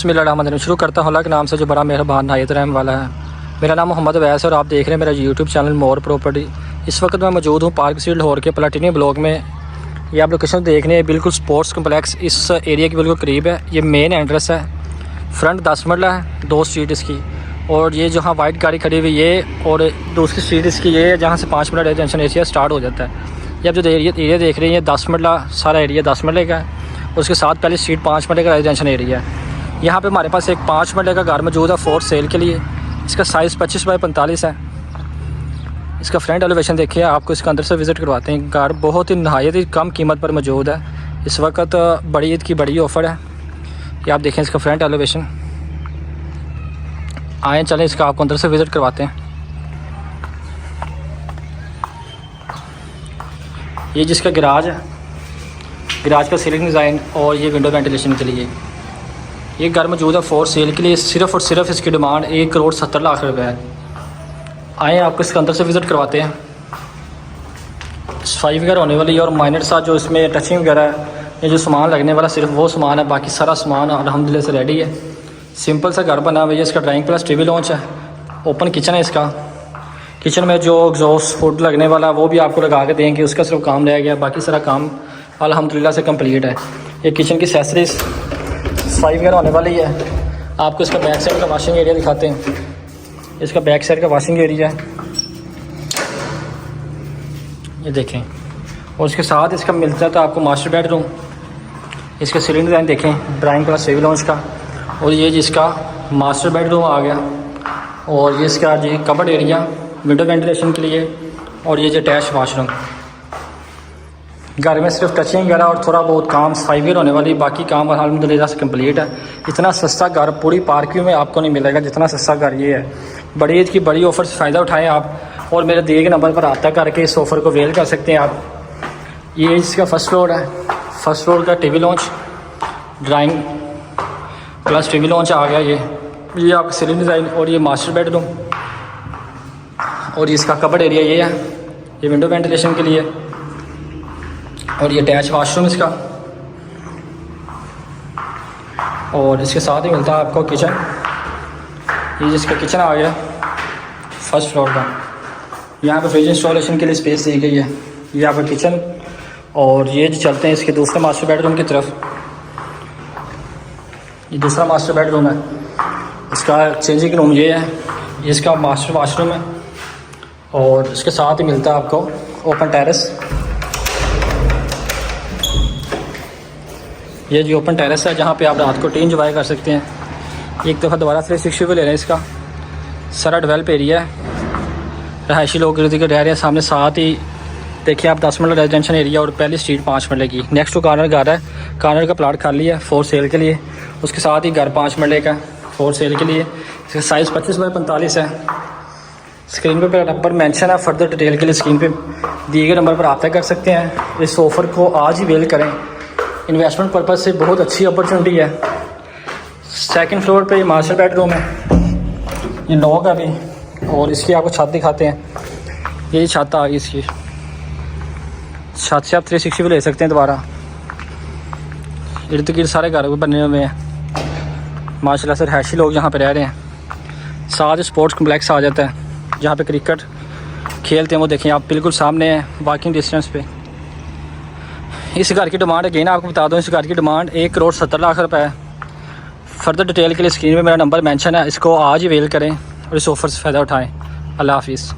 बिस्मिल्लाहिर्रहमानिर्रहीम। शुरू करता हूँ अल्लाह के नाम से जो बड़ा मेहरबान नहायत रहम वाला है। मेरा नाम मोहम्मद अवैस है और आप देख रहे हैं मेरा यूट्यूब चैनल मोर प्रॉपर्टी। इस वक्त मैं मौजूद हूँ पार्क स्ट्रीट लाहौर के प्लेटिनियम ब्लॉक में। ये आप लोकेशन देख रहे हैं, बिल्कुल स्पोर्ट्स कम्प्लेक्स इस एरिया के बिल्कुल करीब है। ये मेन एंट्रेंस है, फ्रंट 10 मरला है, 2 स्ट्रीट इसकी। और ये जहाँ वाइट गाड़ी खड़ी हुई ये और दूसरी स्ट्रीट इसकी ये है जहाँ से 5 मरला रेजिडेंशियल एरिया स्टार्ट हो जाता है। ये आप जो एरिया देख रहे हैं ये 10 मरला सारा एरिया 10 मरले का है। उसके साथ पहले स्ट्रीट 5 मरले का रेजिडेंशियल एरिया है। यहाँ पे हमारे पास एक 5 मरले का घर मौजूद है फॉर सेल के लिए। इसका साइज़ 25 बाई 45 है। इसका फ्रंट एलिवेशन देखिए, आपको इसका अंदर से विज़िट करवाते हैं। घर बहुत ही नहायत ही कम कीमत पर मौजूद है। इस वक्त बड़ी ईद की बड़ी ऑफ़र है। ये आप देखें इसका फ्रंट एलिवेशन। आए चलें इसका आपको अंदर से विज़िट करवाते हैं। ये जिसका गैराज है, गैराज का सीलिंग डिज़ाइन और ये विंडो वेंटिलेशन के लिए ये घर मौजूद है फॉर सेल के लिए। सिर्फ़ और सिर्फ इसकी डिमांड 1,70,00,000 रुपये है। आए आपको इसके अंदर से विज़िट करवाते हैं। सफाई वगैरह होने वाली है और माइनर सा जो इसमें टचिंग वगैरह है, ये जो सामान लगने वाला सिर्फ वो सामान है, बाकी सारा सामान अल्हम्दुलिल्लाह से रेडी है। सिंपल सा घर बना हुआ है। इसका ड्राइंग प्लस टीवी लॉन्च है। ओपन किचन है इसका। किचन में जो एग्जॉस्ट फूड लगने वाला है वो भी आपको लगा के देंगे, उसका सिर्फ काम रह गया, बाकी सारा काम अल्हम्दुलिल्लाह से कंप्लीट है। ये किचन की एक्सेसरीज सफाई वगैरह होने वाली है। आपको इसका बैक साइड का वॉशिंग एरिया दिखाते हैं। इसका बैक साइड का वॉशिंग एरिया है, ये देखें। और इसके साथ इसका मिलता है तो आपको मास्टर बेडरूम। इसका सीलिंग डिज़ाइन देखें, ड्राइंग प्लस टीवी लॉन्च का। और ये जिसका मास्टर बेडरूम आ गया। और ये इसका जी कबर्ड एरिया विंडो वेंटिलेशन के लिए। और ये जो अटैच वाशरूम। घर में सिर्फ टचिंग वगैरह और थोड़ा बहुत काम सफाई वगैरह होने वाली, बाकी काम अल्हम्दुलिल्लाह से कंप्लीट है। इतना सस्ता घर पूरी पार्क में आपको नहीं मिलेगा जितना सस्ता घर ये है। बड़ी ईद की बड़ी ऑफ़र से फ़ायदा उठाएं आप और मेरे दिए गए नंबर पर रब्ता करके इस ऑफ़र को वेल कर सकते हैं आप। ये इसका फर्स्ट फ्लोर है। फर्स्ट फ्लोर का TV lounge, drawing plus TV lounge आ गया। ये आपका सीलिंग डिज़ाइन और ये मास्टर बेडरूम। और ये इसका कबर्ड एरिया ये है, ये विंडो वेंटिलेशन के लिए। और ये अटैच वाशरूम इसका। और इसके साथ ही मिलता है आपको किचन। ये जिसका किचन आ गया फर्स्ट फ्लोर का। यहाँ पर फ्रिज इंस्टॉलेशन के लिए स्पेस दी गई है। ये आपका किचन। और ये जो चलते हैं इसके दूसरे मास्टर बेडरूम की तरफ। ये दूसरा मास्टर बेडरूम है। इसका चेंजिंग रूम ये है। ये इसका मास्टर वाशरूम है। और इसके साथ ही मिलता है आपको ओपन टेरेस। ये जो ओपन टेरेस है जहाँ पे आप रात को टी एंजॉय कर सकते हैं। एक दफ़ा दोबारा 360 भी ले रहे हैं। इसका सारा डेवलप एरिया है, रहायशी लोग रह रहे हैं सामने। साथ ही देखिए आप 10 मरला रेजिडेंशियल एरिया और पहली स्ट्रीट 5 मरले की। नेक्स्ट टू कॉर्नर घर है। कॉर्नर का प्लाट खाली है फॉर सेल के लिए। उसके साथ ही घर 5 मरले का फॉर सेल के लिए। इसका साइज़ 25 बाई 45 है। स्क्रीन पे नंबर मेंशन है, फर्दर डिटेल के लिए स्क्रीन पे दिए गए नंबर पर रब्ता कर सकते हैं। इस ऑफ़र को आज ही वेल करें। इन्वेस्टमेंट पर्पज़ से बहुत अच्छी अपॉर्चुनिटी है। सेकंड फ्लोर पे ये मास्टर बेडरूम है, ये लॉक है अभी। और इसकी आपको छत दिखाते हैं। ये छत आ गई इसकी। छत से आप 360 भी ले सकते हैं दोबारा। इर्द गिर्द सारे घर बने हुए हैं माशाल्लाह से। रहायशी लोग यहाँ पे रह रहे हैं। साथ स्पोर्ट्स कम्प्लेक्स आ जाता है जहाँ पे क्रिकेट खेलते हैं, वो देखें आप बिल्कुल सामने है, वॉकिंग डिस्टेंस पे। इस घर की डिमांड अगेन आपको बता दूं, इस घर की डिमांड 1,70,00,000 रुपये है। फर्दर डिटेल के लिए स्क्रीन पे मेरा नंबर मेंशन है। इसको आज ही वेल करें और इस ऑफ़र से फ़ायदा उठाएं। अल्लाह हाफिज़।